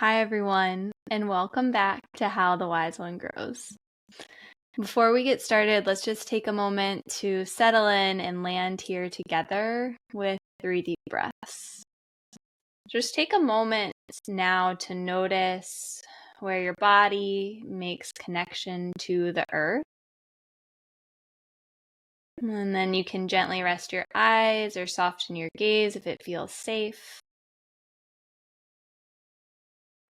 Hi, everyone, and welcome back to How the Wise One Grows. Before we get started, let's just take a moment to settle in and land here together with 3 deep breaths. Just take a moment now to notice where your body makes connection to the earth. And then you can gently rest your eyes or soften your gaze if it feels safe.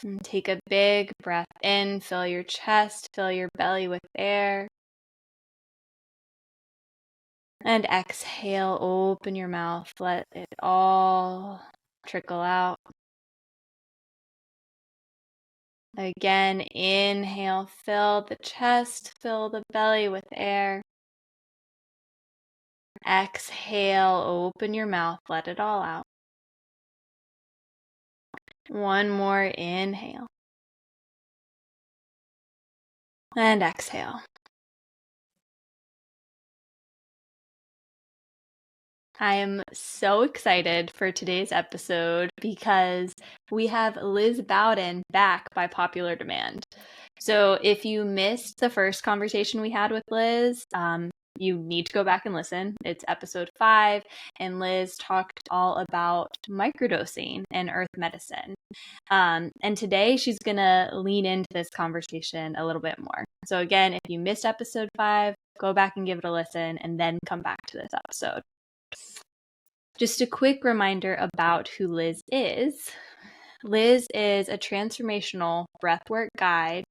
And take a big breath in, fill your chest, fill your belly with air. And exhale, open your mouth, let it all trickle out. Again, inhale, fill the chest, fill the belly with air. Exhale, open your mouth, let it all out. One more inhale. And exhale. I am so excited for today's episode because we have Liz Bowden back by popular demand. So if you missed the first conversation we had with Liz, you need to go back and listen. It's episode 5, and Liz talked all about microdosing and earth medicine. And today she's going to lean into this conversation a little bit more. So again, if you missed episode 5, go back and give it a listen and then come back to this episode. Just a quick reminder about who Liz is. Liz is a transformational breathwork guide,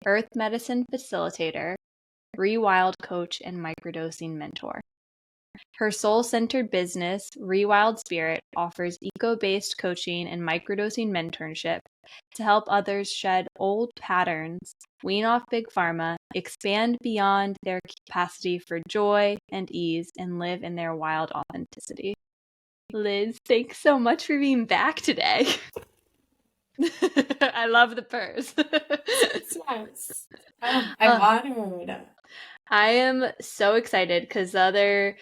earth medicine facilitator, rewild coach, and microdosing mentor. Her soul-centered business, Rewild Spirit, offers eco-based coaching and microdosing mentorship to help others shed old patterns, wean off big pharma, expand beyond their capacity for joy and ease, and live in their wild authenticity. Liz, thanks so much for being back today. I love the purse. Yes. I'm honored. I am so excited because the other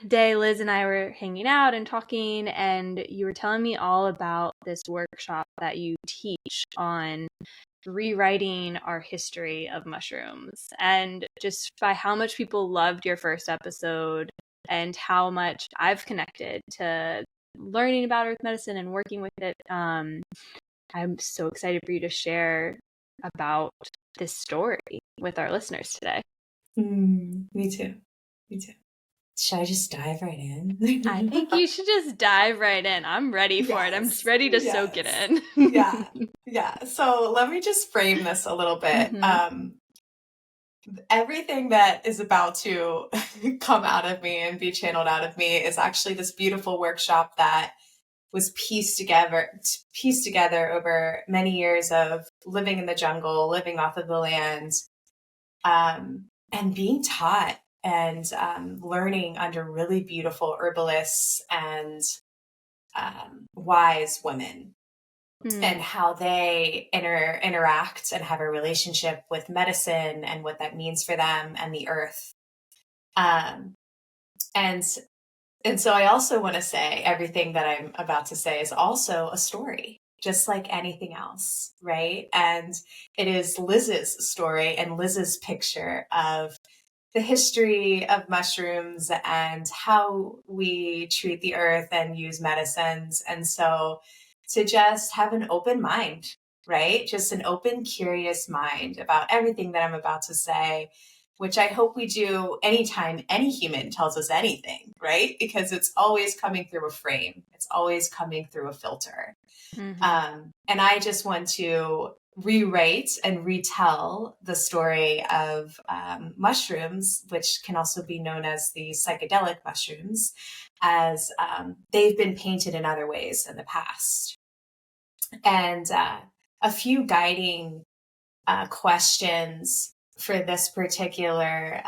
day Liz and I were hanging out and talking, and you were telling me all about this workshop that you teach on rewriting our history of mushrooms, and just by how much people loved your first episode and how much I've connected to learning about earth medicine and working with it. I'm so excited for you to share about this story with our listeners today. Me too. Should I just dive right in? I think you should just dive right in. I'm ready for it. I'm just ready to soak it in. Yeah. So let me just frame this a little bit. Everything that is about to come out of me and be channeled out of me is actually this beautiful workshop that was pieced together over many years of living in the jungle, living off of the land, and being taught and learning under really beautiful herbalists and wise women and how they interact and have a relationship with medicine and what that means for them and the earth. And so I also want to say everything that I'm about to say is also a story, just like anything else, right? And it is Liz's story and Liz's picture of the history of mushrooms and how we treat the earth and use medicines. And so to just have an open mind, right? Just an open, curious mind about everything that I'm about to say, which I hope we do anytime any human tells us anything, right? Because it's always coming through a frame. It's always coming through a filter. And I just want to rewrite and retell the story of mushrooms, which can also be known as the psychedelic mushrooms, as they've been painted in other ways in the past. And a few guiding questions for this particular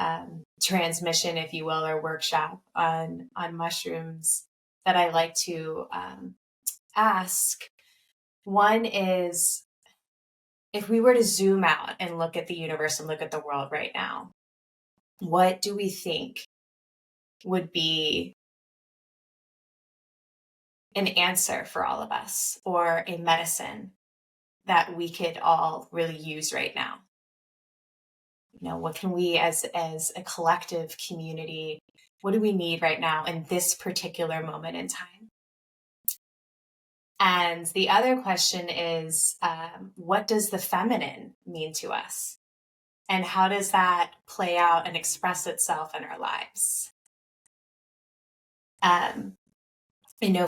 transmission, if you will, or workshop on mushrooms that I like to ask. One is, if we were to zoom out and look at the universe and look at the world right now, what do we think would be an answer for all of us, or a medicine that we could all really use right now. What can we as a collective community, what do we need right now in this particular moment in time? And the other question is, what does the feminine mean to us? And how does that play out and express itself in our lives?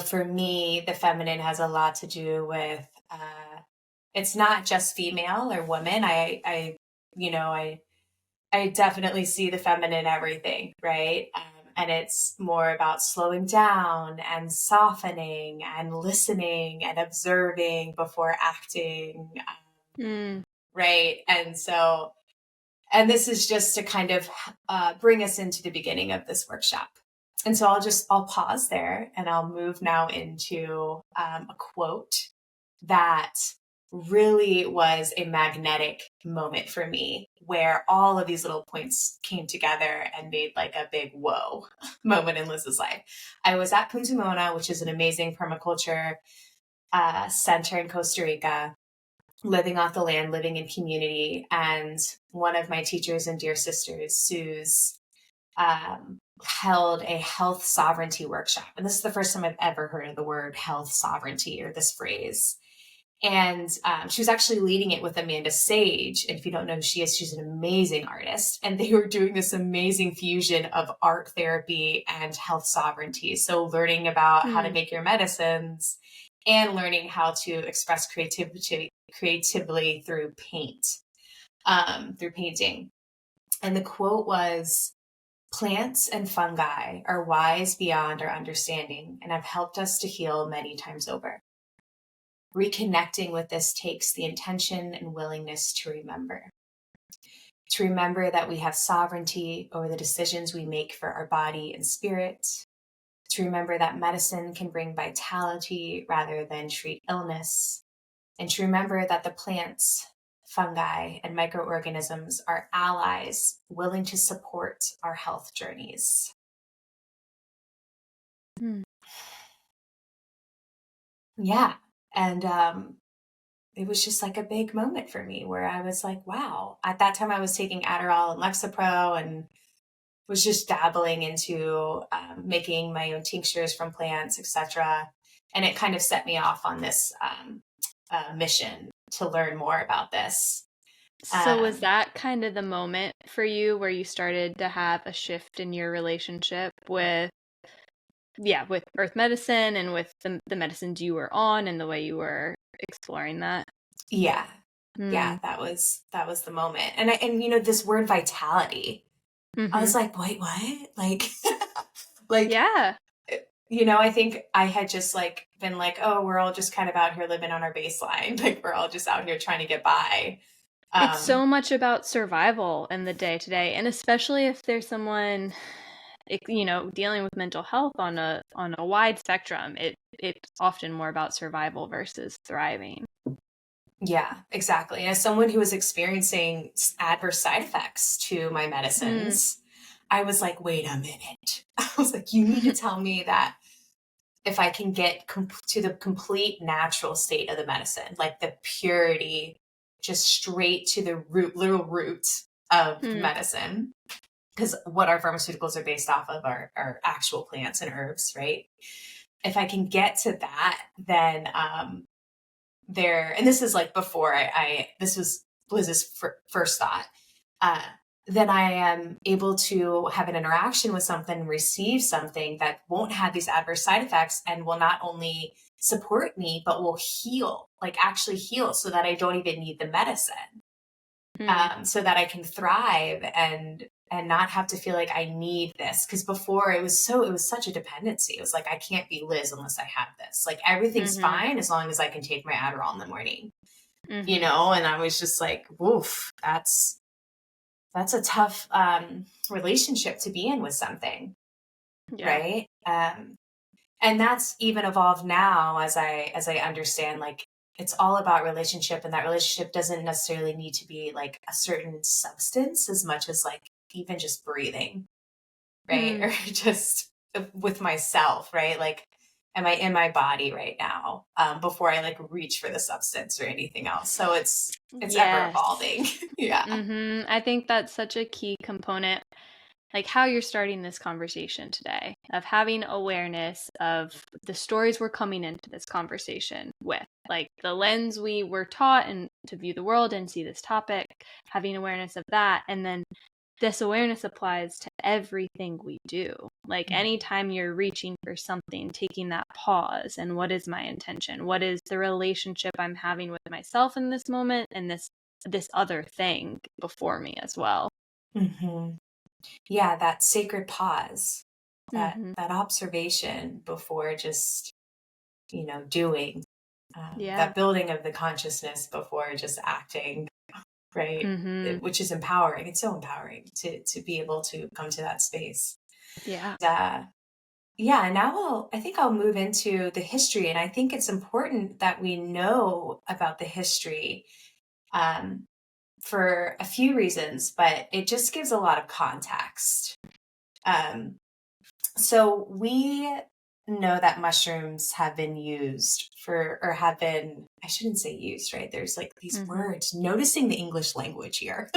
For me, the feminine has a lot to do with, it's not just female or woman. I definitely see the feminine in everything, right? And it's more about slowing down and softening and listening and observing before acting, right? And this is just to kind of bring us into the beginning of this workshop. And so I'll pause there, and I'll move now into a quote that really was a magnetic moment for me, where all of these little points came together and made like a big whoa moment in Liz's life. I was at Punta Mona, which is an amazing permaculture center in Costa Rica, living off the land, living in community. And one of my teachers and dear sisters, Sue's, held a health sovereignty workshop. And this is the first time I've ever heard of the word health sovereignty, or this phrase. And she was actually leading it with Amanda Sage. And if you don't know who she is, she's an amazing artist. And they were doing this amazing fusion of art therapy and health sovereignty. So learning about how to make your medicines and learning how to express creatively through through painting. And the quote was, "Plants and fungi are wise beyond our understanding and have helped us to heal many times over. Reconnecting with this takes the intention and willingness to remember that we have sovereignty over the decisions we make for our body and spirit, to remember that medicine can bring vitality rather than treat illness, and to remember that the plants, fungi, and microorganisms are allies willing to support our health journeys." Yeah. And it was just like a big moment for me, where I was like, wow. At that time I was taking Adderall and Lexapro, and was just dabbling into making my own tinctures from plants, etc. And it kind of set me off on this mission to learn more about this. So was that kind of the moment for you where you started to have a shift in your relationship with earth medicine and with the medicines you were on and the way you were exploring that? Yeah. Yeah, that was the moment. And this word vitality, I was like, wait, what? Like, yeah. I think I had just been like, oh, we're all just kind of out here living on our baseline. Like, we're all just out here trying to get by. It's so much about survival in the day to day, and especially if there's someone, dealing with mental health on a wide spectrum, it's often more about survival versus thriving. Yeah, exactly. As someone who was experiencing adverse side effects to my medicines, I was like, wait a minute. I was like, you need to tell me that if I can get to the complete natural state of the medicine, like the purity, just straight to the literal root of the medicine, because what our pharmaceuticals are based off of are actual plants and herbs, right? If I can get to that, then and this is like before this was Liz's first thought, then I am able to have an interaction with something, receive something that won't have these adverse side effects, and will not only support me, but will heal, actually heal, so that I don't even need the medicine, so that I can thrive and not have to feel like I need this. Because before it was such a dependency. It was like, I can't be Liz unless I have this. Like, everything's fine as long as I can take my Adderall in the morning, and I was just like, woof, that's a tough relationship to be in with something. Yeah. Right. And that's even evolved now as I understand, like, it's all about relationship, and that relationship doesn't necessarily need to be like a certain substance as much as like even just breathing, right? Or just with myself, right? Like, am I in my body right now, before I like reach for the substance or anything else. So it's ever Yes. evolving. Yeah. I think that's such a key component, like how you're starting this conversation today, of having awareness of the stories we're coming into this conversation with, like the lens we were taught and to view the world and see this topic, having awareness of that. And then this awareness applies to everything we do. Like anytime you're reaching for something, taking that pause and what is my intention? What is the relationship I'm having with myself in this moment and this other thing before me as well? Mm-hmm. Yeah, that sacred pause, that Mm-hmm. that observation before just, doing, Yeah. that building of the consciousness before just acting, right? Mm-hmm. Which is empowering. It's so empowering to be able to come to that space. Yeah. Yeah, now I think I'll move into the history, and I think it's important that we know about the history, um, for a few reasons, but it just gives a lot of context. Um, so we know that mushrooms have been used or have been, I shouldn't say used, right? There's like these Mm-hmm. words, noticing the English language here.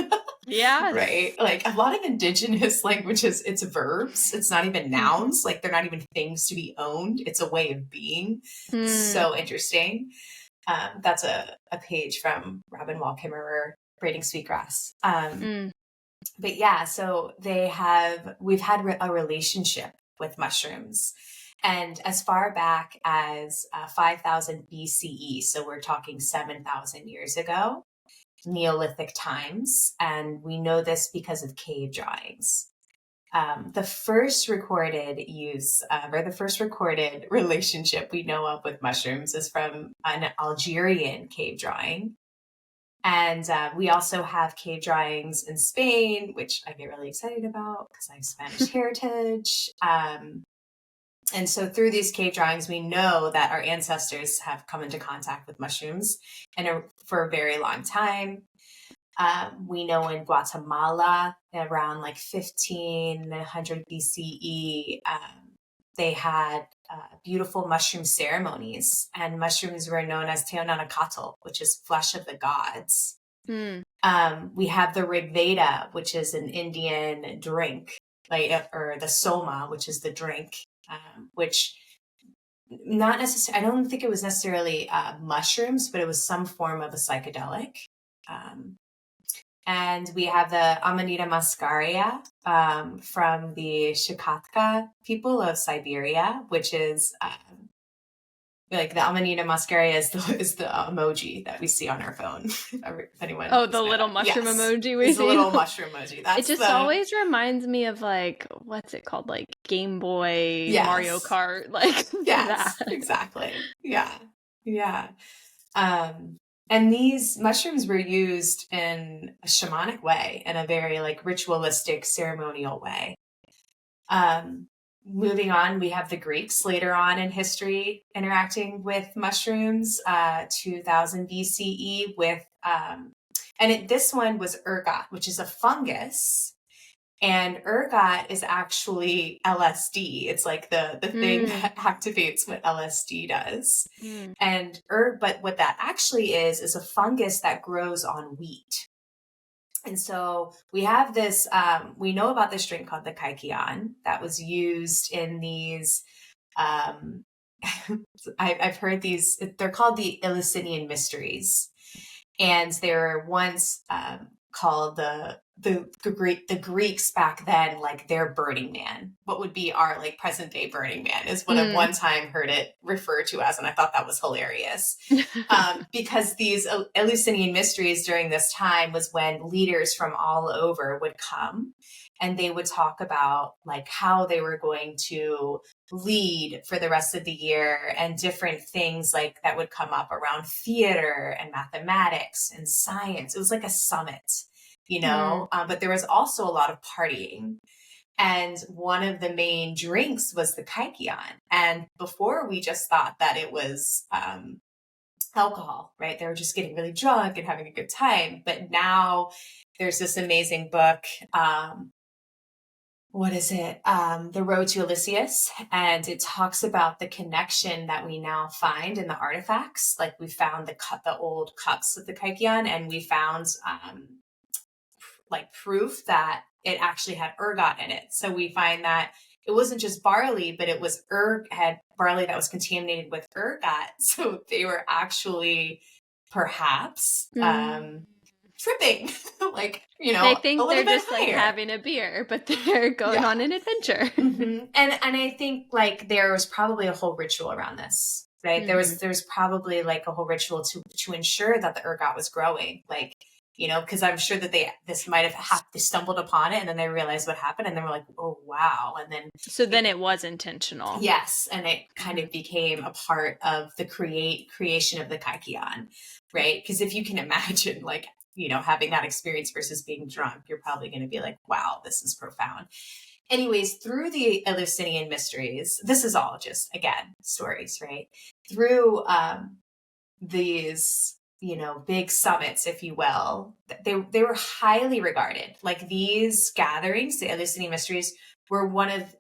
Yes. Right? Like a lot of indigenous languages, it's verbs. It's not even Mm-hmm. nouns. Like they're not even things to be owned. It's a way of being. Mm. So interesting. That's a page from Robin Wall Kimmerer, Braiding Sweetgrass. Mm. But yeah, so we've had a relationship with mushrooms. And as far back as 5000 BCE, so we're talking 7,000 years ago, Neolithic times, and we know this because of cave drawings. The first recorded use, or the first recorded relationship we know of with mushrooms is from an Algerian cave drawing. And we also have cave drawings in Spain, which I get really excited about because I have Spanish heritage. And so through these cave drawings, we know that our ancestors have come into contact with mushrooms for a very long time. We know in Guatemala around like 1500 BCE, they had beautiful mushroom ceremonies, and mushrooms were known as teonanacatl, which is flesh of the gods. Mm. We have the Rig Veda, which is an Indian drink, or the soma, which is the drink, which not necessarily, I don't think it was necessarily mushrooms, but it was some form of a psychedelic. And we have the Amanita muscaria, from the Chukotka people of Siberia, which is like the Amanita muscaria is the emoji that we see on our phone. If anyone Oh, doesn't the know little that. mushroom Yes, emoji we it's a see. little mushroom emoji. It just always reminds me of like, what's it called? Like Game Boy, Mario Yes, Kart, like that. yes, exactly. Yeah, yeah. And these mushrooms were used in a shamanic way, in a very like ritualistic, ceremonial way. Moving on, we have the Greeks later on in history interacting with mushrooms, 2000 BCE this one was ergot, which is a fungus. And ergot is actually LSD. It's like the thing that activates what LSD does. Mm. But what that actually is a fungus that grows on wheat. And so we have this, we know about this drink called the kaikian that was used in these, I've heard these, they're called the Eleusinian mysteries. And they were once called the Greeks back then, like their Burning Man. What would be our like present day Burning Man is what I've one time heard it referred to as, and I thought that was hilarious. Because these Eleusinian mysteries during this time was when leaders from all over would come and they would talk about like how they were going to lead for the rest of the year and different things like that would come up around theater and mathematics and science. It was like a summit, but there was also a lot of partying. And one of the main drinks was the kaikian. And before we just thought that it was alcohol, right? They were just getting really drunk and having a good time. But now there's this amazing book what is it? The Road to Elysius. And it talks about the connection that we now find in the artifacts. Like we found the old cups of the Kaikian, and we found like proof that it actually had ergot in it. So we find that it wasn't just barley, but it was had barley that was contaminated with ergot. So they were actually perhaps tripping, like, you know, They a think little they're bit just like higher. having a beer, but they're going on an adventure. And I think like there was probably a whole ritual around this, right? There's probably like a whole ritual to ensure that the ergot was growing, like, you know, because I'm sure that they stumbled upon it and then they realized what happened and then we're like, oh wow, and then then it was intentional. Yes, and it kind of became a part of the creation of the Kaikian, right? Because if you can imagine, like, you know, having that experience versus being drunk, you're probably going to be like, wow, this is profound. Anyways, through the Eleusinian mysteries, this is all just, again, stories, right? Through these, you know, big summits, if you will, they were highly regarded. Like these gatherings, the Eleusinian mysteries, were one of,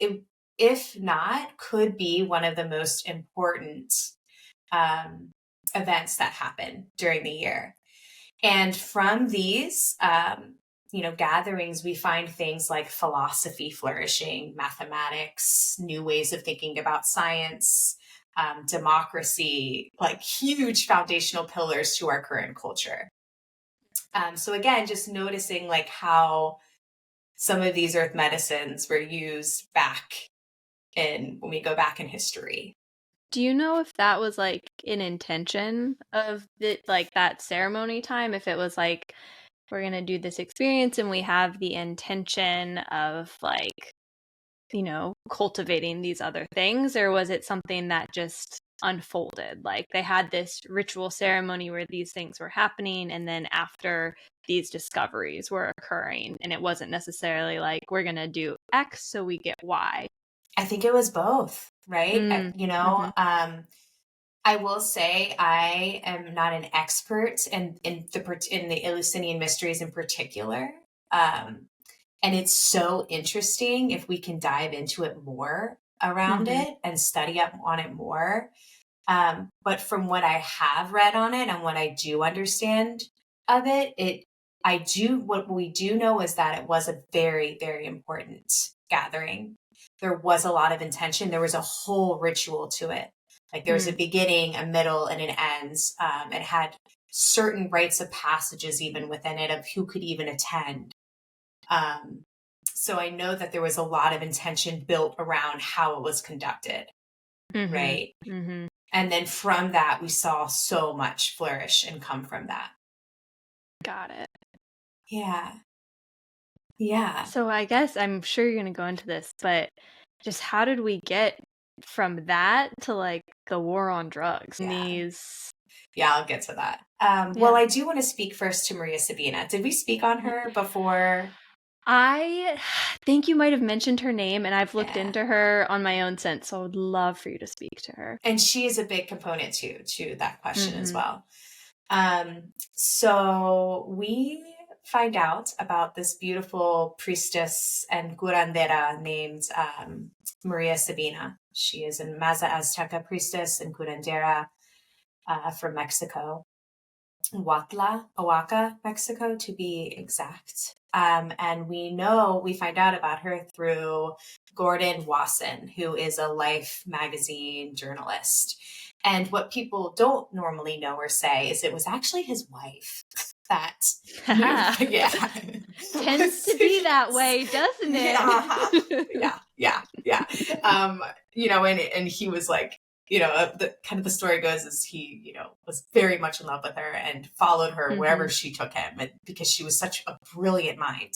if not, could be one of the most important events that happen during the year. And from these, you know, gatherings, we find things like philosophy flourishing, mathematics, new ways of thinking about science, democracy, like huge foundational pillars to our current culture. So again, just noticing like how some of these earth medicines were used back when we go back in history. Do you know if that was like an intention of it, like that ceremony time? If it was like, we're going to do this experience and we have the intention of like, you know, cultivating these other things, or was it something that just unfolded? Like they had this ritual ceremony where these things were happening, and then after these discoveries were occurring, and it wasn't necessarily like, we're going to do X so we get Y. I think it was both, right? You know, I will say I am not an expert in the Eleusinian mysteries in particular. And it's so interesting if we can dive into it more around it and study up on it more. But from what I have read on it and what I do understand of it, what we do know is that it was a very, very important gathering. There was a lot of intention. There was a whole ritual to it. Like there was a beginning, a middle, and an end. It had certain rites of passages even within it of who could even attend. So I know that there was a lot of intention built around how it was conducted, right? And then from that, we saw so much flourish and come from that. Got it. Yeah. Yeah. So I guess I'm sure you're going to go into this, but just how did we get from that to like the war on drugs? Yeah, I'll get to that. Well, I do want to speak first to Maria Sabina. Did we speak on her before? I think you might have mentioned her name, and I've looked into her on my own since, so I would love for you to speak to her. And she is a big component to that question as well. So we find out about this beautiful priestess and curandera named Maria Sabina. She is a Maza Azteca priestess and curandera from Mexico. Oaxaca, Mexico, to be exact. And we find out about her through Gordon Wasson, who is a Life magazine journalist. And what people don't normally know or say is it was actually his wife that tends to be that way, doesn't it? Yeah. You know, and he was like, you know, the story goes is he, you know, was very much in love with her and followed her wherever she took him, because she was such a brilliant mind,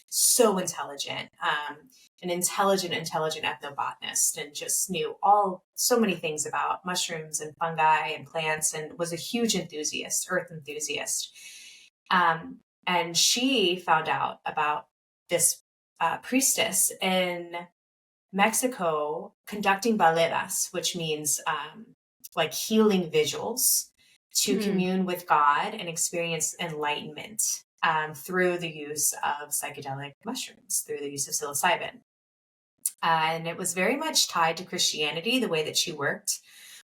so intelligent, an intelligent ethnobotanist, and just knew so many things about mushrooms and fungi and plants, and was a huge earth enthusiast. And she found out about this priestess in Mexico conducting baledas, which means like healing vigils to commune with God and experience enlightenment through the use of psychedelic mushrooms, through the use of psilocybin. And it was very much tied to Christianity, the way that she worked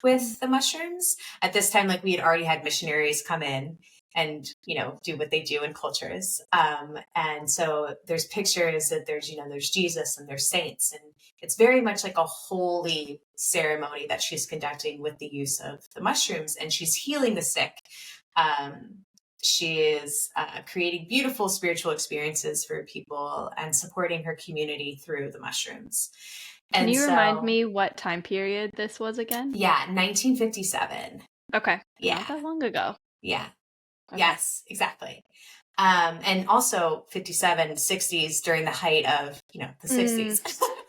with the mushrooms. At this time, like we had already had missionaries come in and, do what they do in cultures. And so there's pictures that there's Jesus and there's saints. And it's very much like a holy ceremony that she's conducting with the use of the mushrooms. And she's healing the sick. She is creating beautiful spiritual experiences for people and supporting her community through the mushrooms. Can you remind me what time period this was again? Yeah, 1957. Okay. Yeah. Not that long ago. Yeah. Okay. Yes, exactly. And also 57, 60s during the height of, the 60s.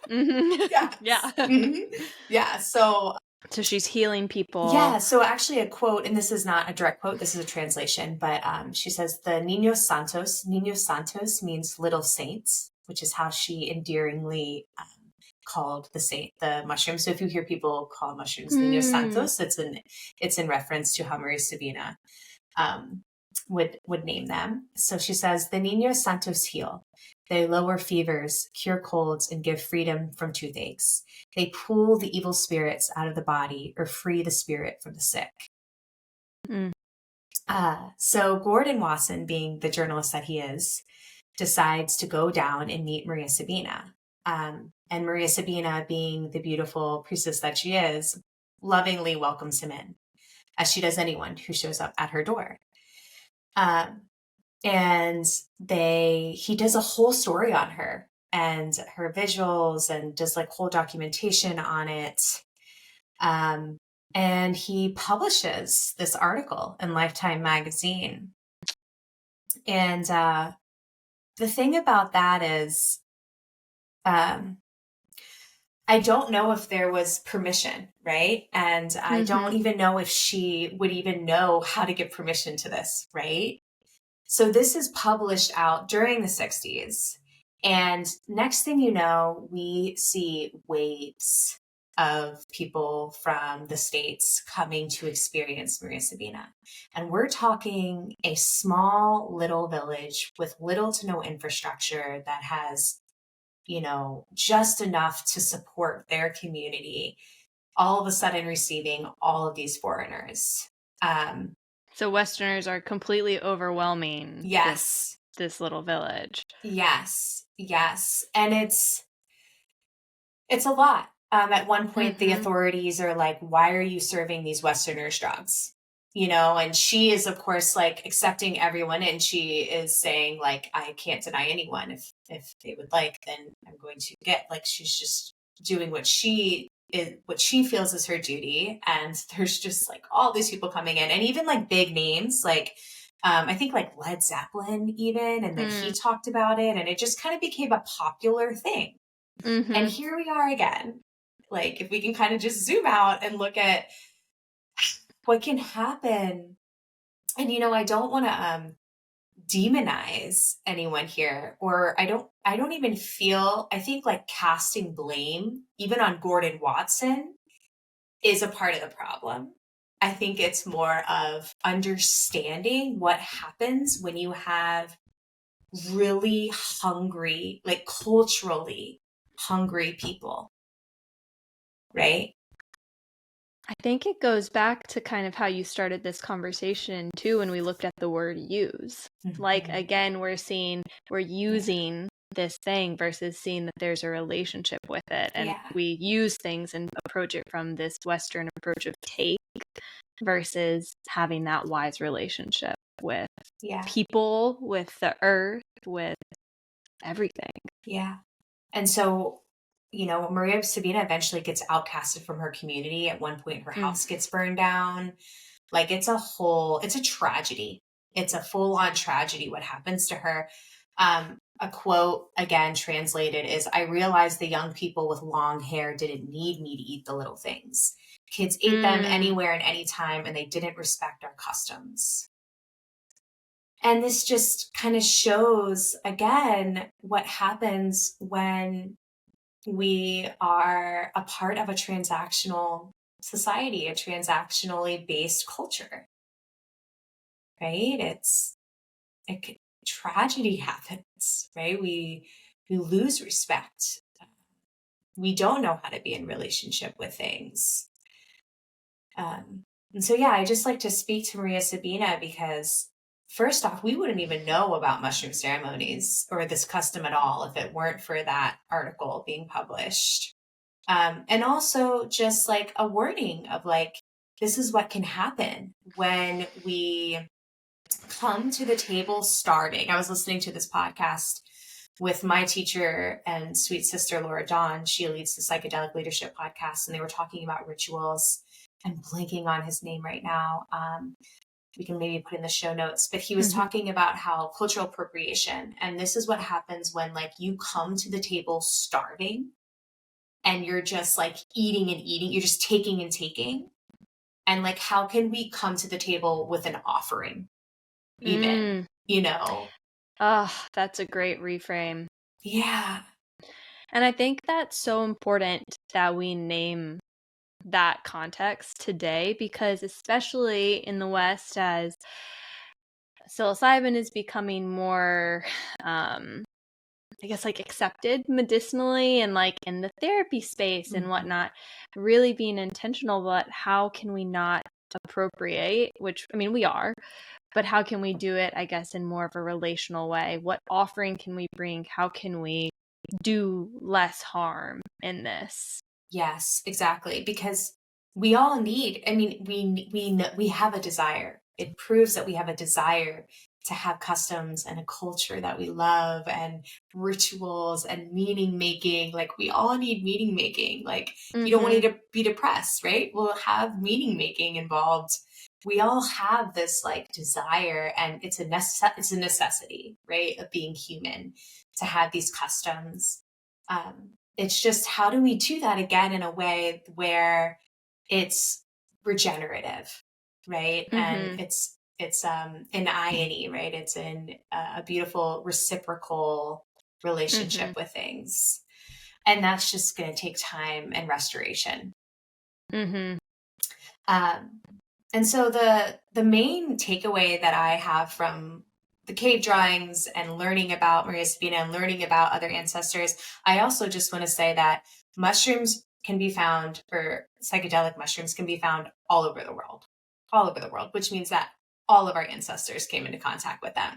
Mm-hmm. Yeah. Yeah. Mm-hmm. Yeah. So she's healing people. Yeah. So actually a quote, and this is not a direct quote, this is a translation, but she says the Niños Santos means little saints, which is how she endearingly called the mushroom. So if you hear people call mushrooms Niños Santos, it's in reference to how Maria Sabina would name them. So she says, the Niños Santos heal. They lower fevers, cure colds, and give freedom from toothaches. They pull the evil spirits out of the body or free the spirit from the sick. So Gordon Wasson, being the journalist that he is, decides to go down and meet Maria Sabina. And Maria Sabina, being the beautiful priestess that she is, lovingly welcomes him in, as she does anyone who shows up at her door. And he does a whole story on her and her visuals and does like whole documentation on it. And he publishes this article in Lifetime magazine. And the thing about that is, I don't know if there was permission, right? And I don't even know if she would even know how to get permission to this, right? So this is published out during the 60s. And next thing you know, we see waves of people from the States coming to experience Maria Sabina. And we're talking a small little village with little to no infrastructure that has, just enough to support their community, all of a sudden receiving all of these foreigners. So Westerners are completely overwhelming. Yes. This little village. Yes. And it's a lot. At one point, the authorities are like, why are you serving these Westerners drugs? And she is, of course, like accepting everyone. And she is saying, like, I can't deny anyone. If they would like, then I'm going to get, like, she's just doing what she feels is her duty. And there's just like all these people coming in, and even like big names, like, I think like Led Zeppelin even, and then he talked about it, and it just kind of became a popular thing. And here we are again. Like, if we can kind of just zoom out and look at what can happen. And, I don't want to demonize anyone here, or I don't even feel, I think like casting blame, even on Gordon Watson, is a part of the problem. I think it's more of understanding what happens when you have really hungry, like culturally hungry people, right? I think it goes back to kind of how you started this conversation too, when we looked at the word use. Like, again, we're using this thing versus seeing that there's a relationship with it. And we use things and approach it from this Western approach of take versus having that wise relationship with people, with the earth, with everything. Yeah. And so, Maria Sabina eventually gets outcasted from her community. At one point, her house gets burned down. Like, it's a tragedy. It's a full-on tragedy what happens to her. A quote, again, translated is, I realized the young people with long hair didn't need me to eat the little things. Kids ate them anywhere and anytime, and they didn't respect our customs. And this just kind of shows, again, what happens when we are a part of a transactional society, a transactionally based culture, right? Tragedy happens, right? We lose respect. we don't know how to be in relationship with things. And so, yeah, I just like to speak to Maria Sabina because first off, we wouldn't even know about mushroom ceremonies or this custom at all if it weren't for that article being published. And also just like a warning of like, this is what can happen when we come to the table starting. I was listening to this podcast with my teacher and sweet sister, Laura Dawn. She leads the Psychedelic Leadership podcast, and they were talking about rituals. I'm blanking on his name right now. We can maybe put in the show notes, but he was talking about how cultural appropriation, and this is what happens when like you come to the table starving and you're just like eating and eating, you're just taking and taking. And like, how can we come to the table with an offering even, you know? Oh, that's a great reframe. Yeah. And I think that's so important that we name that context today, because especially in the West, as psilocybin is becoming more, I guess, like accepted medicinally and like in the therapy space and whatnot, really being intentional about how can we not appropriate, which, I mean, we are, but how can we do it, I guess, in more of a relational way? What offering can we bring? How can we do less harm in this? Yes, exactly. Because we all need, I mean, we have a desire. It proves that we have a desire to have customs and a culture that we love and rituals and meaning making. Like we all need meaning making. Like you don't want to be depressed, right? We'll have meaning making involved. We all have this like desire, and it's a necessity, right? Of being human to have these customs. It's just, how do we do that again in a way where it's regenerative, right? And it's in irony, right? It's in a beautiful reciprocal relationship with things. And that's just going to take time and restoration. And so the main takeaway that I have from the cave drawings and learning about Maria Sabina and learning about other ancestors, I also just want to say that mushrooms can be found, or psychedelic mushrooms can be found all over the world, which means that all of our ancestors came into contact with them,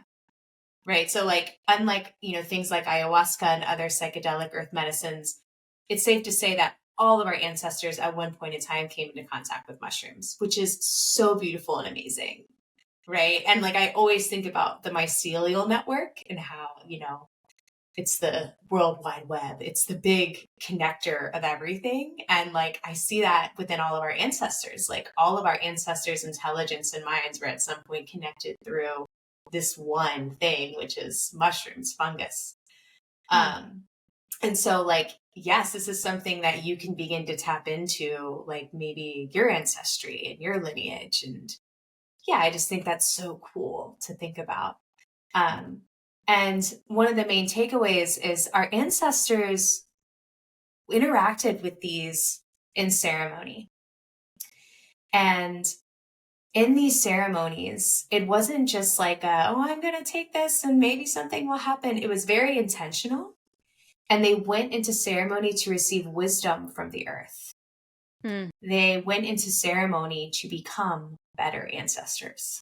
right? So like, unlike, things like ayahuasca and other psychedelic earth medicines, it's safe to say that all of our ancestors at one point in time came into contact with mushrooms, which is so beautiful and amazing, right? And like, I always think about the mycelial network and how, it's the World Wide Web. It's the big connector of everything. And like, I see that within all of our ancestors. Like all of our ancestors' intelligence and minds were at some point connected through this one thing, which is mushrooms, fungus. And so like, yes, this is something that you can begin to tap into, like maybe your ancestry and your lineage. And yeah, I just think that's so cool to think about. And one of the main takeaways is our ancestors interacted with these in ceremony. And in these ceremonies, it wasn't just like, I'm going to take this and maybe something will happen. It was very intentional. And they went into ceremony to receive wisdom from the earth. They went into ceremony to become better ancestors,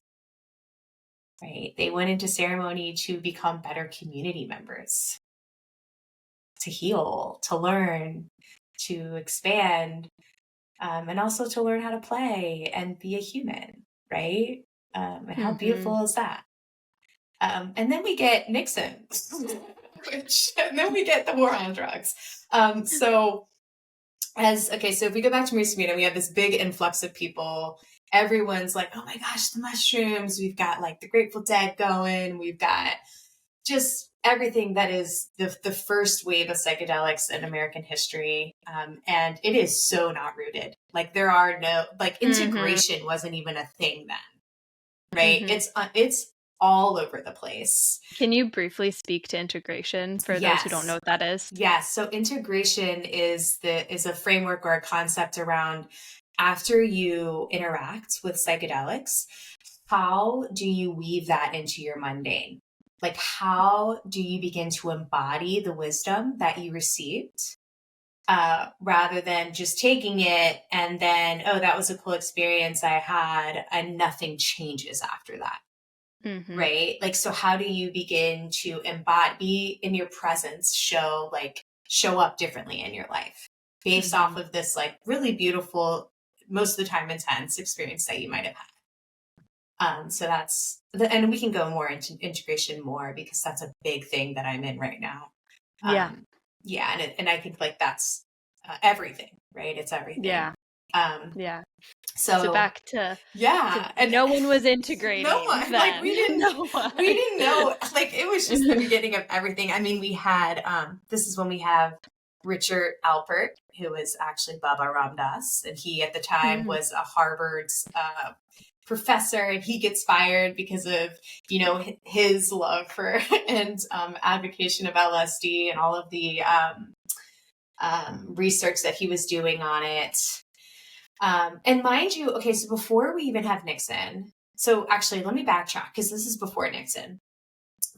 right? They went into ceremony to become better community members, to heal, to learn, to expand, and also to learn how to play and be a human, right? And how beautiful is that? And then we get Nixon. And then we get the war on drugs. So if we go back to Maria Sabina, we have this big influx of people. Everyone's like, oh my gosh, the mushrooms. We've got like the Grateful Dead going. We've got just everything that is the first wave of psychedelics in American history. And it is so not rooted. Like there are no, like integration wasn't even a thing then, right? It's all over the place. Can you briefly speak to integration for those who don't know what that is? Yes. So integration is a framework or a concept around, after you interact with psychedelics, how do you weave that into your mundane? Like, how do you begin to embody the wisdom that you received? rather than just taking it and then, oh, that was a cool experience I had, and nothing changes after that. Mm-hmm. Right? Like, so how do you begin to be in your presence, show up differently in your life based off of this like really beautiful, most of the time intense experience that you might have had. So and we can go more into integration more, because that's a big thing that I'm in right now. Yeah. Yeah. And I think like that's everything, right? It's everything. Yeah. Um, Yeah. so back to and no one was integrating. No one. Then. Like we didn't know. Like it was just the beginning of everything. I mean, we had this is when we have Richard Alpert, who is actually Baba Ramdas, and he at the time was a Harvard's professor, and he gets fired because of his love for and advocation of LSD and all of the research that he was doing on it. And mind you, okay, so before we even have Nixon, so actually let me backtrack, because this is before Nixon.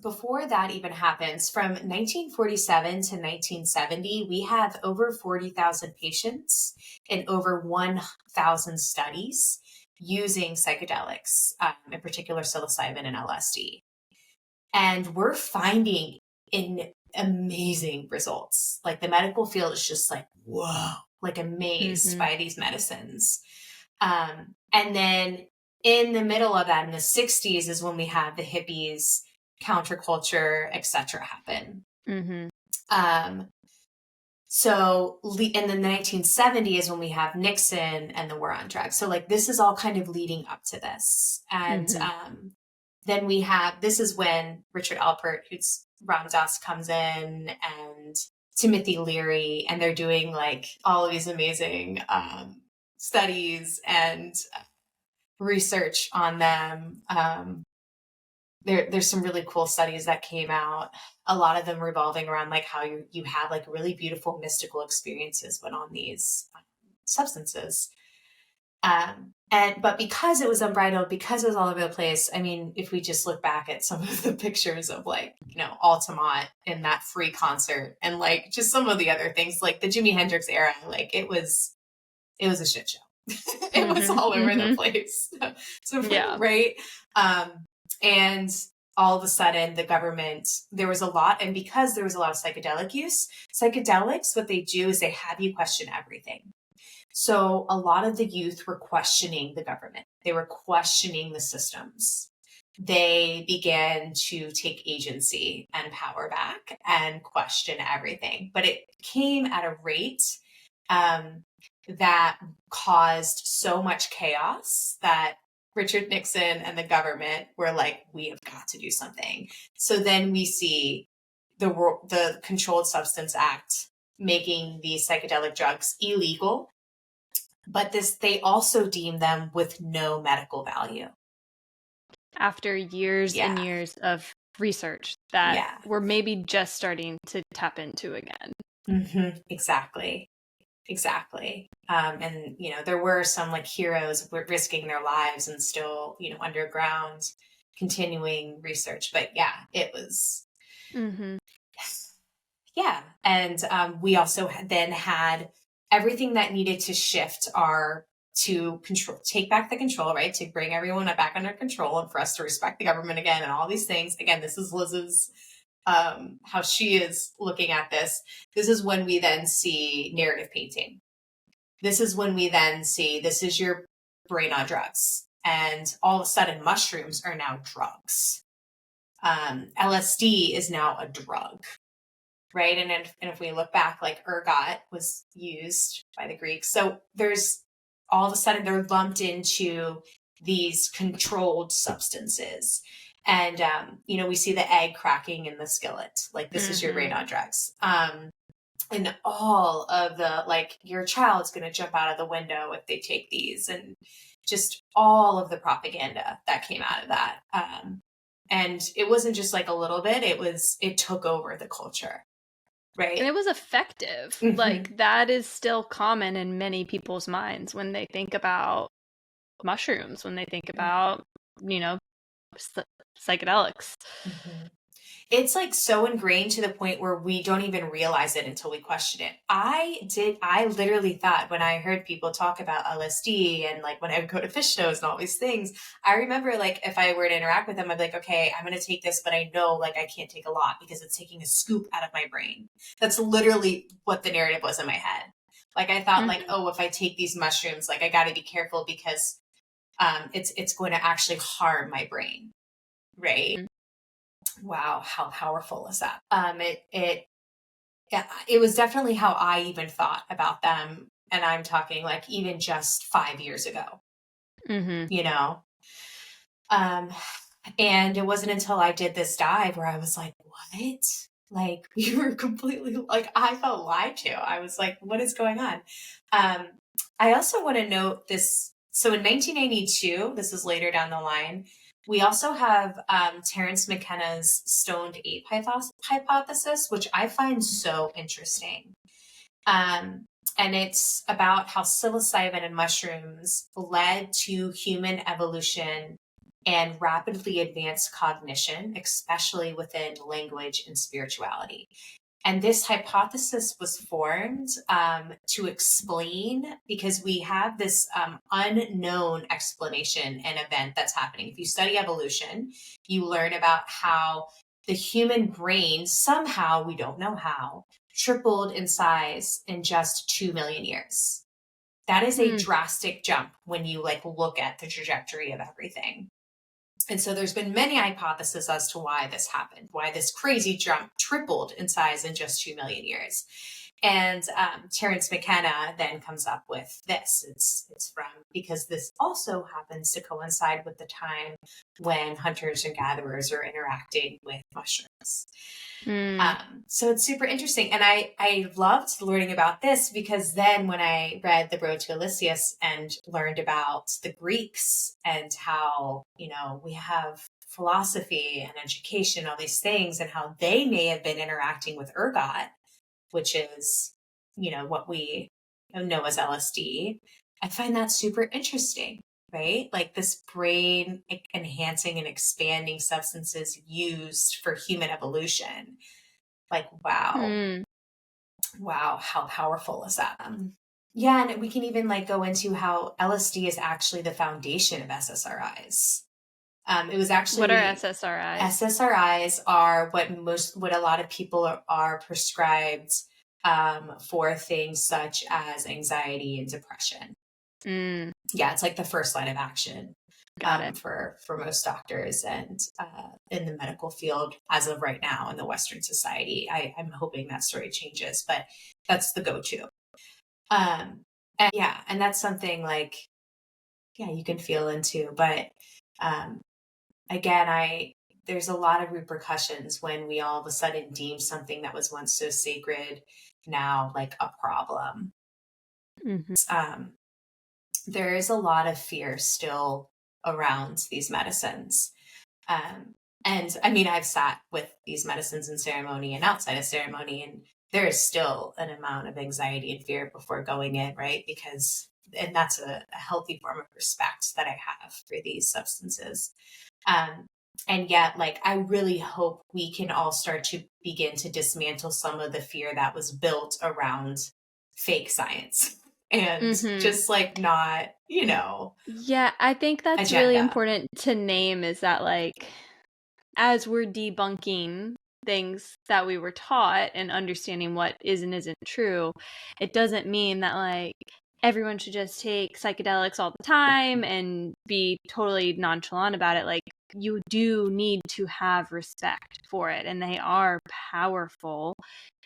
Before that even happens, from 1947 to 1970, we have over 40,000 patients in over 1,000 studies using psychedelics, in particular psilocybin and LSD. And we're finding amazing results. Like the medical field is just like, whoa, like amazed by these medicines. And then in the middle of that, in the 60s, is when we have the hippies, counterculture, etc. happen. So in the 1970s, when we have Nixon and the war on drugs. So like this is all kind of leading up to this. And then we have, this is when Richard Alpert, who's Ramdas, comes in, and Timothy Leary, and they're doing like all of these amazing studies and research on them. There's some really cool studies that came out, a lot of them revolving around like how you have like really beautiful mystical experiences when on these substances. But because it was unbridled, because it was all over the place, I mean, if we just look back at some of the pictures of like, Altamont in that free concert, and like just some of the other things, like the Jimi Hendrix era, like it was a shit show. It was all over the place. So, yeah. Right. And all of a sudden the government, there was a lot, and because there was a lot of psychedelics, what they do is they have you question everything. So a lot of the youth were questioning the government. They were questioning the systems. They began to take agency and power back and question everything. But it came at a rate that caused so much chaos that Richard Nixon and the government were like, we have got to do something. So then we see the Controlled Substance Act making these psychedelic drugs illegal. But they also deem them with no medical value. After years and years of research that we're maybe just starting to tap into again. Exactly. And, there were some like heroes risking their lives and still, underground continuing research. But it was. Yeah. And we also then had everything that needed to shift to take back the control, right? To bring everyone back under control, and for us to respect the government again, and all these things. Again, this is Liz's, how she is looking at this. This is when we then see narrative painting. This is when we then see, this is your brain on drugs. And all of a sudden mushrooms are now drugs. LSD is now a drug. Right. And if we look back, like ergot was used by the Greeks. So there's all of a sudden they're lumped into these controlled substances. And, we see the egg cracking in the skillet. Like this is your brain on drugs. And all of the, like, your child's going to jump out of the window if they take these, and just all of the propaganda that came out of that. And it wasn't just like a little bit, it took over the culture. Right. And it was effective. Like that is still common in many people's minds when they think about mushrooms, when they think about, psychedelics. It's like so ingrained to the point where we don't even realize it until we question it. I literally thought when I heard people talk about LSD and like when I would go to fish shows and all these things, I remember like if I were to interact with them, I'd be like, okay, I'm going to take this, but I know like I can't take a lot because it's taking a scoop out of my brain. That's literally what the narrative was in my head. Like I thought like, oh, if I take these mushrooms, like I got to be careful because it's going to actually harm my brain. Right. Wow, how powerful is that? Yeah, it was definitely how I even thought about them, and I'm talking like even just 5 years ago, you know. Um, and it wasn't until I did this dive where I was like, what? Like we were completely like I felt lied to. I was like, what is going on? I also want to note this. So in 1992, this is later down the line, we also have Terence McKenna's stoned ape hypothesis, which I find so interesting. And it's about how psilocybin and mushrooms led to human evolution and rapidly advanced cognition, especially within language and spirituality. And this hypothesis was formed to explain, because we have this unknown explanation and event that's happening. If you study evolution, you learn about how the human brain, somehow, we don't know how, tripled in size in just 2 million years. That is a drastic jump when you like look at the trajectory of everything. And so there's been many hypotheses as to why this happened, why this crazy jump tripled in size in just 2 million years. And Terence McKenna then comes up with this. It's from, because this also happens to coincide with the time when hunters and gatherers are interacting with mushrooms. So it's super interesting. And I loved learning about this because then when I read the Road to Elysius and learned about the Greeks and how, you know, we have philosophy and education, all these things, and how they may have been interacting with ergot, which is, you know, what we know as LSD. I find that super interesting, right? Like this brain enhancing and expanding substances used for human evolution. Like, wow, how powerful is that? Yeah, and we can even like go into how LSD is actually the foundation of SSRIs. It was actually, what are SSRIs? SSRIs are what a lot of people are prescribed for things such as anxiety and depression. Yeah, it's like the first line of action for most doctors and in the medical field as of right now in the Western society. I'm hoping that story changes, but that's the go-to. And yeah, and that's something like, yeah, you can feel into, but again, there's a lot of repercussions when we all of a sudden deem something that was once so sacred now like a problem. There is a lot of fear still around these medicines. And I mean, I've sat with these medicines in ceremony and outside of ceremony, and there is still an amount of anxiety and fear before going in, right? And that's a healthy form of respect that I have for these substances. And yet, like, I really hope we can all start to begin to dismantle some of the fear that was built around fake science and just like not, you know. Yeah, I think that's agenda. Really important to name, is that like as we're debunking things that we were taught and understanding what is and isn't true, it doesn't mean that like everyone should just take psychedelics all the time and be totally nonchalant about it. Like, you do need to have respect for it, and they are powerful.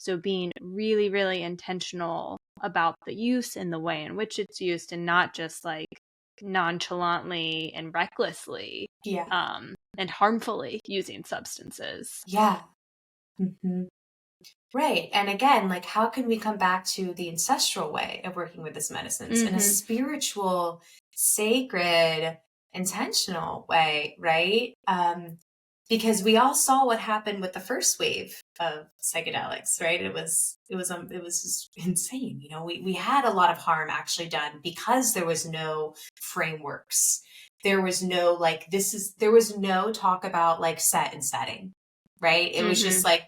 So being really, really intentional about the use and the way in which it's used, and not just like nonchalantly and recklessly and harmfully using substances. Yeah. Right. And again, like, how can we come back to the ancestral way of working with this medicines in a spiritual, sacred, intentional way, right? Because we all saw what happened with the first wave of psychedelics, right? It was just insane. You know, we had a lot of harm actually done because there was no frameworks. There was no there was no talk about like set and setting. right? It was just Mm-hmm. like,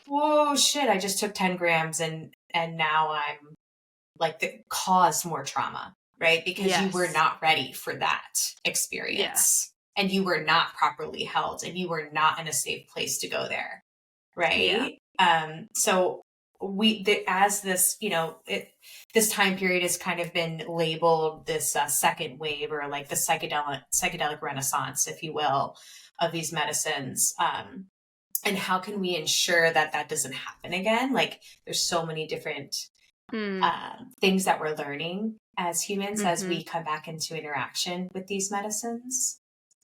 whoa, shit, I just took 10 grams and now I'm like, that caused more trauma, right? Because you were Yes. not ready for that Yeah. experience and you were not properly held and you were not in a safe place to go there, Yeah. right? So as this, this time period has kind of been labeled this second wave, or like the psychedelic renaissance, if you will, of these medicines. And how can we ensure that that doesn't happen again? Like, there's so many different Mm. things that we're learning as humans as Mm-hmm. we come back into interaction with these medicines.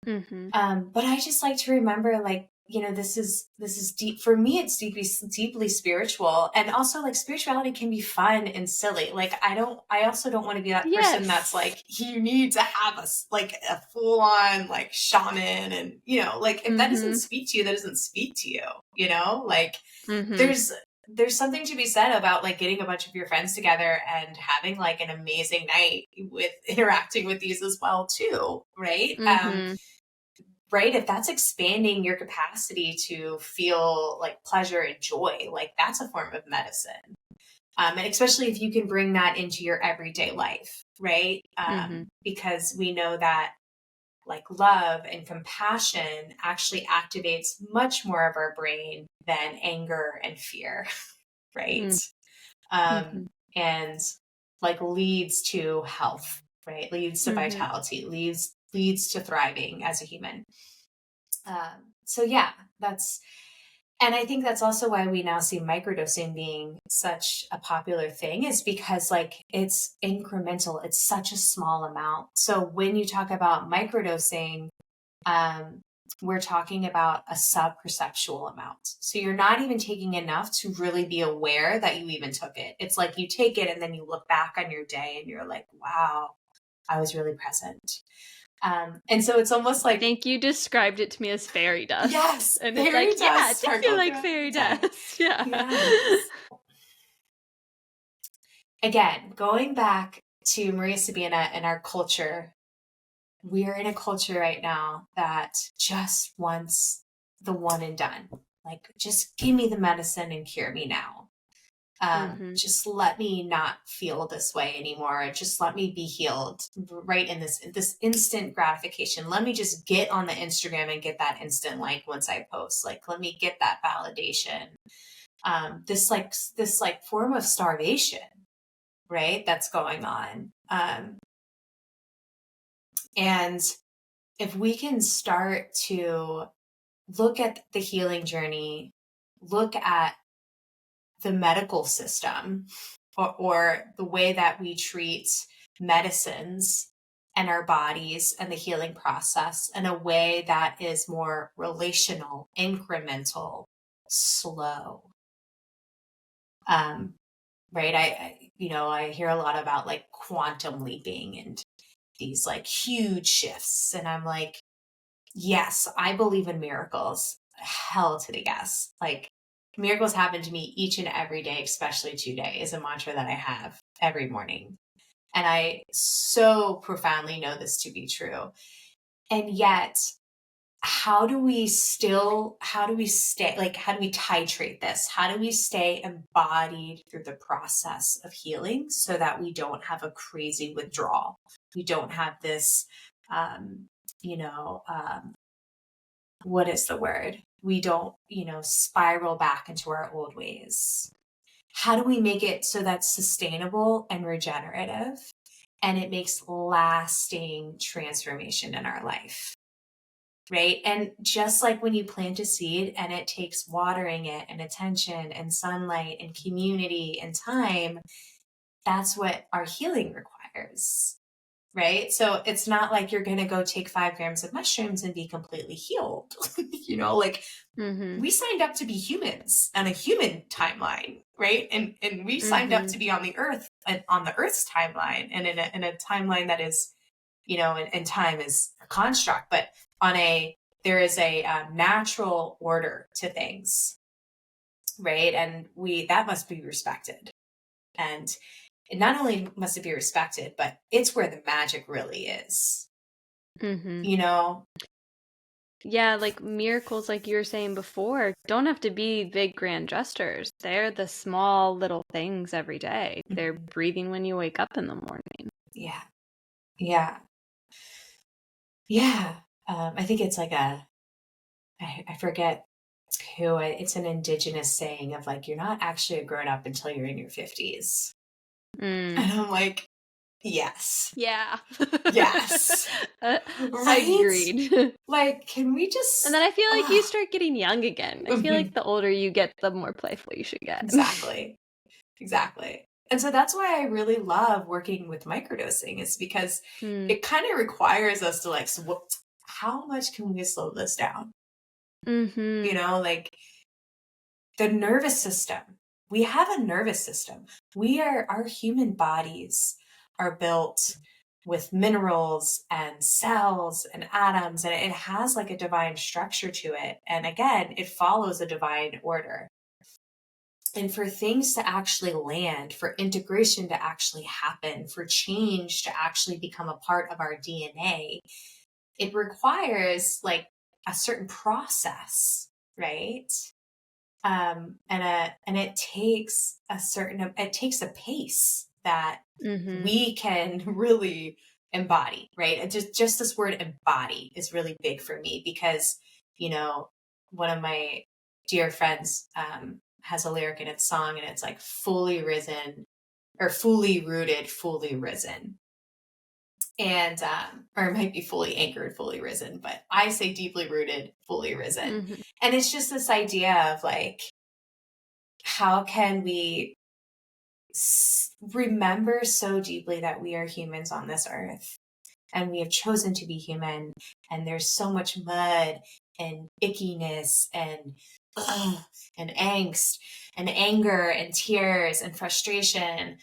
Mm-hmm. But I just like to remember, like, this is deep for me. It's deeply spiritual, and also like spirituality can be fun and silly. Like, I also don't want to be that person that's Yes. like, you need to have like a full on like shaman, and like, if that doesn't Mm-hmm. speak to you, that doesn't speak to you. Like, Mm-hmm. there's something to be said about like getting a bunch of your friends together and having like an amazing night with interacting with these as well too, right? Mm-hmm. Right, if that's expanding your capacity to feel like pleasure and joy, like that's a form of medicine. And especially if you can bring that into your everyday life, right? Mm-hmm. Because we know that like love and compassion actually activates much more of our brain than anger and fear, right? Mm-hmm. And like leads to health, right? Leads to Mm-hmm. vitality, leads to thriving as a human. So yeah, and I think that's also why we now see microdosing being such a popular thing, is because like it's incremental. It's such a small amount. So when you talk about microdosing, um, we're talking about a sub-perceptual amount. So you're not even taking enough to really be aware that you even took it. It's like you take it and then you look back on your day and you're like, wow, I was really present. And so it's almost I like, think you described it to me as fairy dust. yes, And it's fairy like, yeah, it dust did feel sparkle like throughout fairy your day. dust. Yeah. Yes. Again, going back to Maria Sabina and our culture, we're in a culture right now that just wants the one and done. Like, just give me the medicine and cure me now. Mm-hmm. Just let me not feel this way anymore. Just let me be healed right in this instant gratification. Let me just get on the Instagram and get that instant like once I post. Like, let me get that validation. This form of starvation, right? That's going on. And if we can start to look at the healing journey, look at the medical system, or the way that we treat medicines and our bodies and the healing process in a way that is more relational, incremental, slow. Right? I hear a lot about like quantum leaping and these like huge shifts. And I'm like, yes, I believe in miracles. Hell to the yes. Like, miracles happen to me each and every day, especially today, is a mantra that I have every morning. And I so profoundly know this to be true. And yet, how do we titrate this? How do we stay embodied through the process of healing so that we don't have a crazy withdrawal? We don't have this, um, what is the word? We don't, spiral back into our old ways. How do we make it so that's sustainable and regenerative and it makes lasting transformation in our life? Right. And just like when you plant a seed and it takes watering it and attention and sunlight and community and time, that's what our healing requires. Right. So it's not like you're going to go take 5 grams of mushrooms and be completely healed. Like, Mm-hmm. we signed up to be humans on a human timeline, right? And we signed up Mm-hmm. to be on the earth, on the earth's timeline, and in a timeline that is, and time is a construct, but there is a natural order to things, right? And that must be respected. And not only must it be respected, but it's where the magic really is. Mm-hmm. Yeah, like miracles, like you were saying before, don't have to be big grand gestures. They're the small little things every day. They're Mhm. breathing when you wake up in the morning. Yeah. Yeah. Yeah. I think it's like I forget it's an indigenous saying of like, you're not actually a grown up until you're in your 50s. Mm. And I'm like, yes, Yeah. yes, right? Agreed. Like, can we And just, then I feel like you ah, start getting young again. I feel like mhm, the older you get, the more playful you should get. exactly, exactly. And so that's why I really love working with microdosing is because Mm. it kind of requires us to like, so how much can we slow this down? You Mm-hmm. know, like the nervous system. We have a nervous system. Our human bodies are built with minerals and cells and atoms, and it has like a divine structure to it. And again, it follows a divine order. And for things to actually land, for integration to actually happen, for change to actually become a part of our DNA, it requires like a certain process, right? And it takes it takes a pace that Mm-hmm. we can really embody, right? Just this word embody is really big for me because, you know, one of my dear friends has a lyric in its song and it's like fully risen or fully rooted, fully risen. And or it might be fully anchored, fully risen, but I say deeply rooted, fully risen. Mm-hmm. And it's just this idea of like, how can we remember so deeply that we are humans on this earth and we have chosen to be human, and there's so much mud and ickiness and and angst and anger and tears and frustration,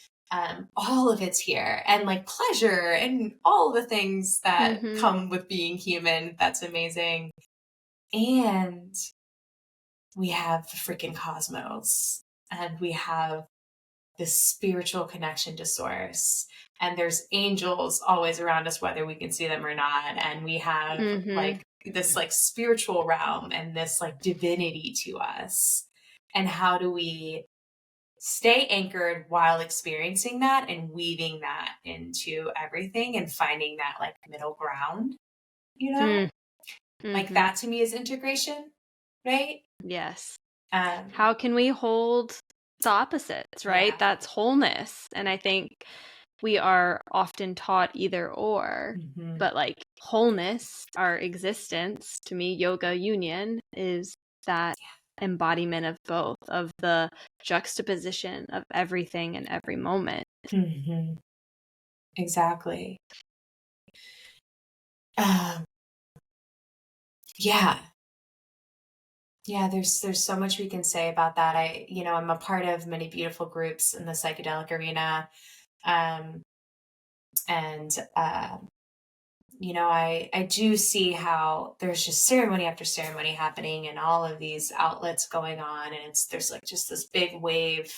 all of it's here, and like pleasure and all the things that Mm-hmm. come with being human. That's amazing. And we have the freaking cosmos, and we have this spiritual connection to source, and there's angels always around us whether we can see them or not, and we have Mm-hmm. like this like spiritual realm and this like divinity to us. And how do we stay anchored while experiencing that and weaving that into everything and finding that like middle ground, you know? Like Mm-hmm. that to me is integration, right? Yes. um How can we hold the opposites, right? yeah. That's wholeness. And I think we are often taught either or, Hmm. but like wholeness, our existence, to me, yoga union is that embodiment of both, of the juxtaposition of everything in every moment. Hmm. Exactly. um yeah. Yeah, there's so much we can say about that. I'm a part of many beautiful groups in the psychedelic arena. Um, and, I do see how there's just ceremony after ceremony happening and all of these outlets going on. And there's like just this big wave.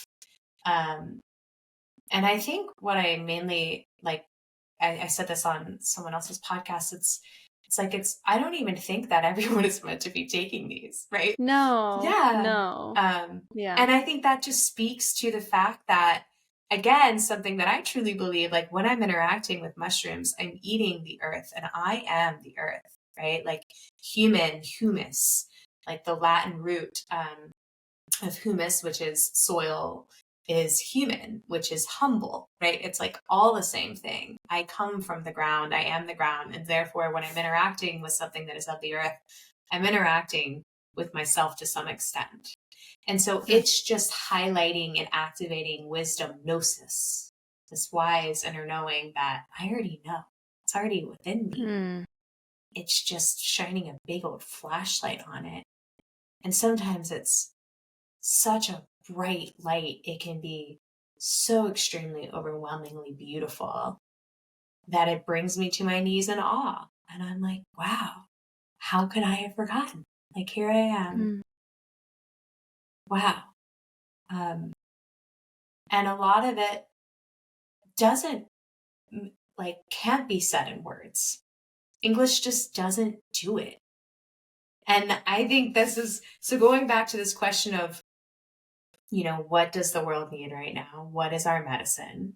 Um, and I think what I mainly like, I said this on someone else's podcast. I don't even think that everyone is meant to be taking these, right? No, Yeah. no. Yeah. And I think that just speaks to the fact that, again, something that I truly believe, like when I'm interacting with mushrooms, I'm eating the earth and I am the earth, right? Like humus, like the Latin root of humus, which is soil, is human, which is humble, right? It's like all the same thing. I come from the ground, I am the ground. And therefore, when I'm interacting with something that is of the earth, I'm interacting with myself to some extent. And so it's just highlighting and activating wisdom, gnosis, this wise inner knowing that I already know. It's already within me. Mm. It's just shining a big old flashlight on it. And sometimes it's such a bright light, it can be so extremely overwhelmingly beautiful that it brings me to my knees in awe. And I'm like, wow, how could I have forgotten? Like, here I am. Mm. Wow. Um, and a lot of it doesn't, like, can't be said in words. English just doesn't do it. And I think this is, so going back to this question of, what does the world need right now? What is our medicine?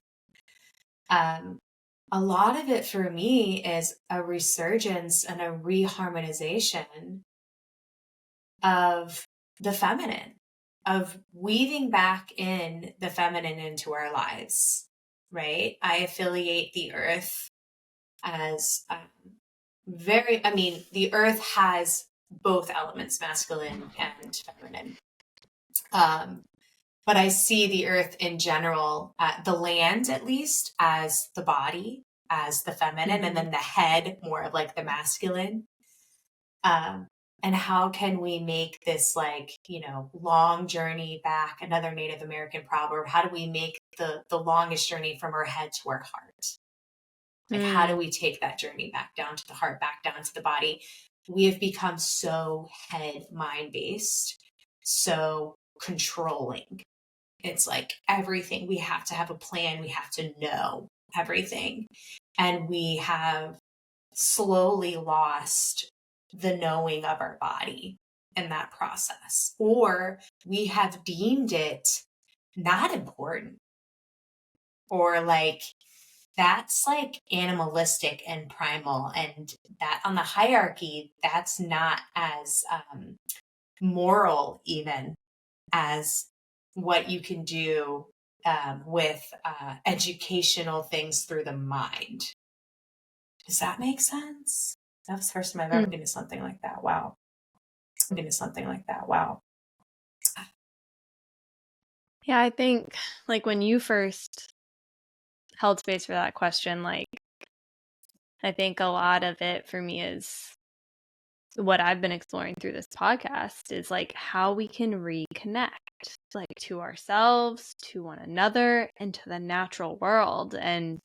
A lot of it for me is a resurgence and a reharmonization of the feminine, of weaving back in the feminine into our lives, right? I affiliate the earth as the earth has both elements, masculine and feminine. But I see the earth in general, the land at least, as the body, as the feminine, and then the head more of like the masculine. And how can we make this long journey back, another Native American proverb, how do we make the longest journey from our head to our heart? Like, how do we take that journey back down to the heart, back down to the body? We have become so head mind based, so controlling. It's like everything, we have to have a plan. We have to know everything. And we have slowly lost the knowing of our body in that process. Or we have deemed it not important, or like, that's like animalistic and primal, and that on the hierarchy, that's not as moral even as what you can do with educational things through the mind. Does that make sense? That was the first time I've ever been to something like that. Wow. Yeah, I think like when you first held space for that question, like I think a lot of it for me is what I've been exploring through this podcast is like how we can reconnect like to ourselves, to one another, and to the natural world. And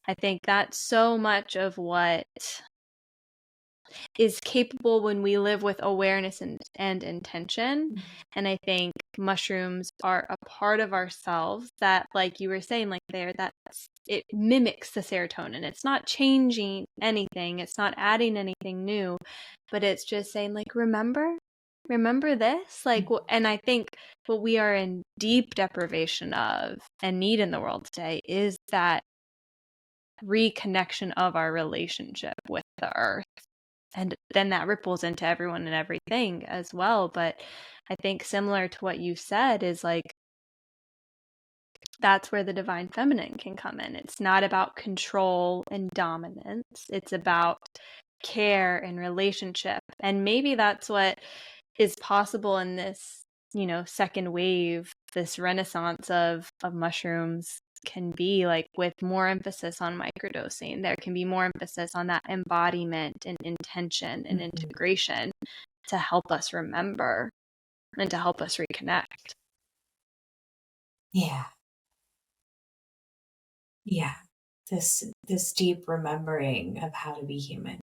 I think that's so much of what is capable when we live with awareness and intention. And I think mushrooms are a part of ourselves that, like you were saying, like it mimics the serotonin. It's not changing anything. It's not adding anything new, but it's just saying like, remember this, like, and I think what we are in deep deprivation of and need in the world today is that reconnection of our relationship with the earth. And then that ripples into everyone and everything as well. But I think similar to what you said is like, that's where the divine feminine can come in. It's not about control and dominance. It's about care and relationship. And maybe that's what is possible in this, second wave, this renaissance of mushrooms can be like with more emphasis on microdosing. There can be more emphasis on that embodiment and intention and integration to help us remember and to help us reconnect. Yeah. This deep remembering of how to be human,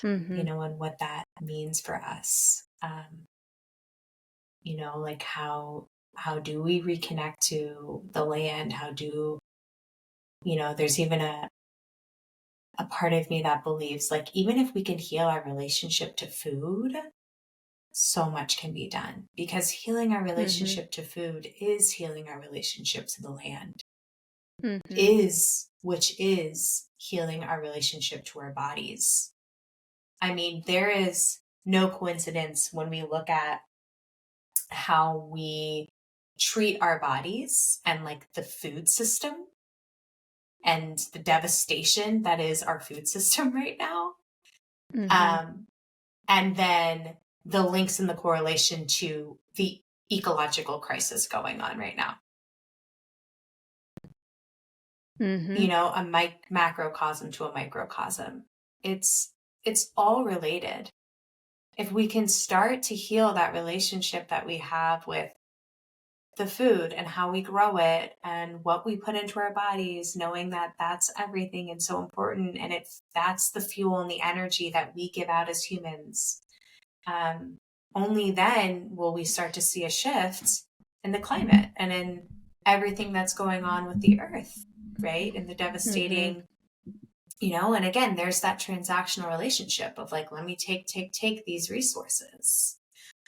and what that means for us. Like how do we reconnect to the land? How do, there's even a part of me that believes like, even if we can heal our relationship to food, so much can be done, because healing our relationship to food is healing our relationship to the land, which is healing our relationship to our bodies. I mean, there is no coincidence when we look at how we treat our bodies and like the food system and the devastation that is our food system right now. And then the links and the correlation to the ecological crisis going on right now. A macrocosm to a microcosm. It's all related. If we can start to heal that relationship that we have with the food and how we grow it and what we put into our bodies, knowing that that's everything and so important, and that's the fuel and the energy that we give out as humans, only then will we start to see a shift in the climate and in everything that's going on with the earth, right? And the devastating And again, there's that transactional relationship of like, let me take these resources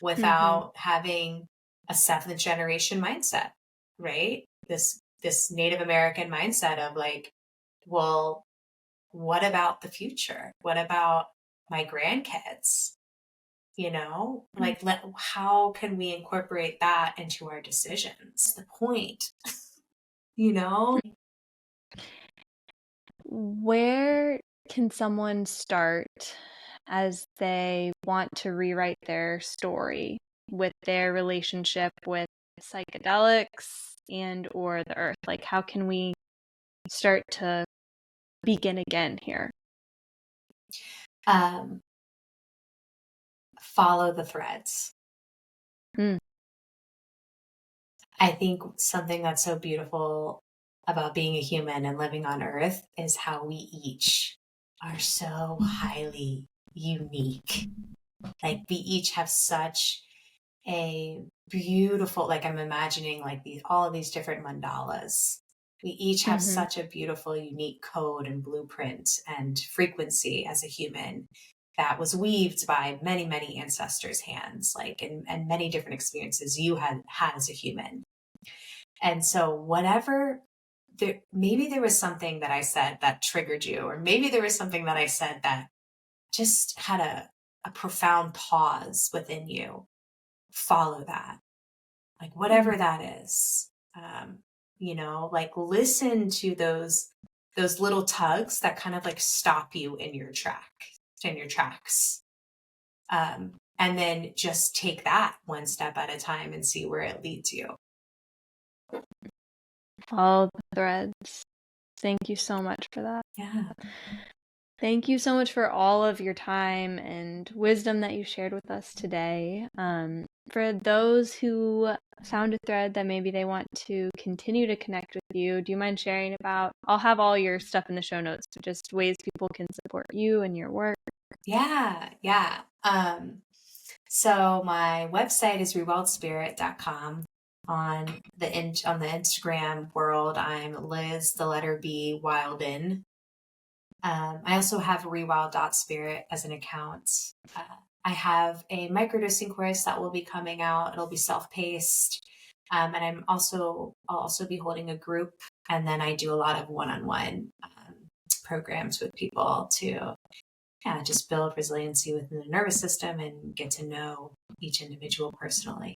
without having a seventh generation mindset, right? This Native American mindset of like, well, what about the future? What about my grandkids? Like, how can we incorporate that into our decisions? The point, you know? Where can someone start as they want to rewrite their story with their relationship with psychedelics and or the earth? Like, how can we start to begin again here? Follow the threads. Mm. I think something that's so beautiful about being a human and living on earth is how we each are so highly unique. Like we each have such a beautiful, like I'm imagining like all of these different mandalas. We each have such a beautiful, unique code and blueprint and frequency as a human that was weaved by many, many ancestors' hands, like and many different experiences you had as a human. And so maybe there was something that I said that triggered you, or maybe there was something that I said that just had a profound pause within you. Follow that, like whatever that is. Like listen to those little tugs that kind of like stop you in your tracks. And then just take that one step at a time and see where it leads you. Follow the threads. Thank you so much for that. Yeah. Thank you so much for all of your time and wisdom that you shared with us today. For those who found a thread that maybe they want to continue to connect with you, do you mind sharing about? I'll have all your stuff in the show notes, so just ways people can support you and your work. Yeah. So my website is rewildspirit.com. On the Instagram world, I'm Liz, the letter B, Wilden. I also have rewild.spirit as an account. I have a microdosing course that will be coming out. It'll be self-paced. And I'll also be holding a group. And then I do a lot of one-on-one programs with people to just build resiliency within the nervous system and get to know each individual personally.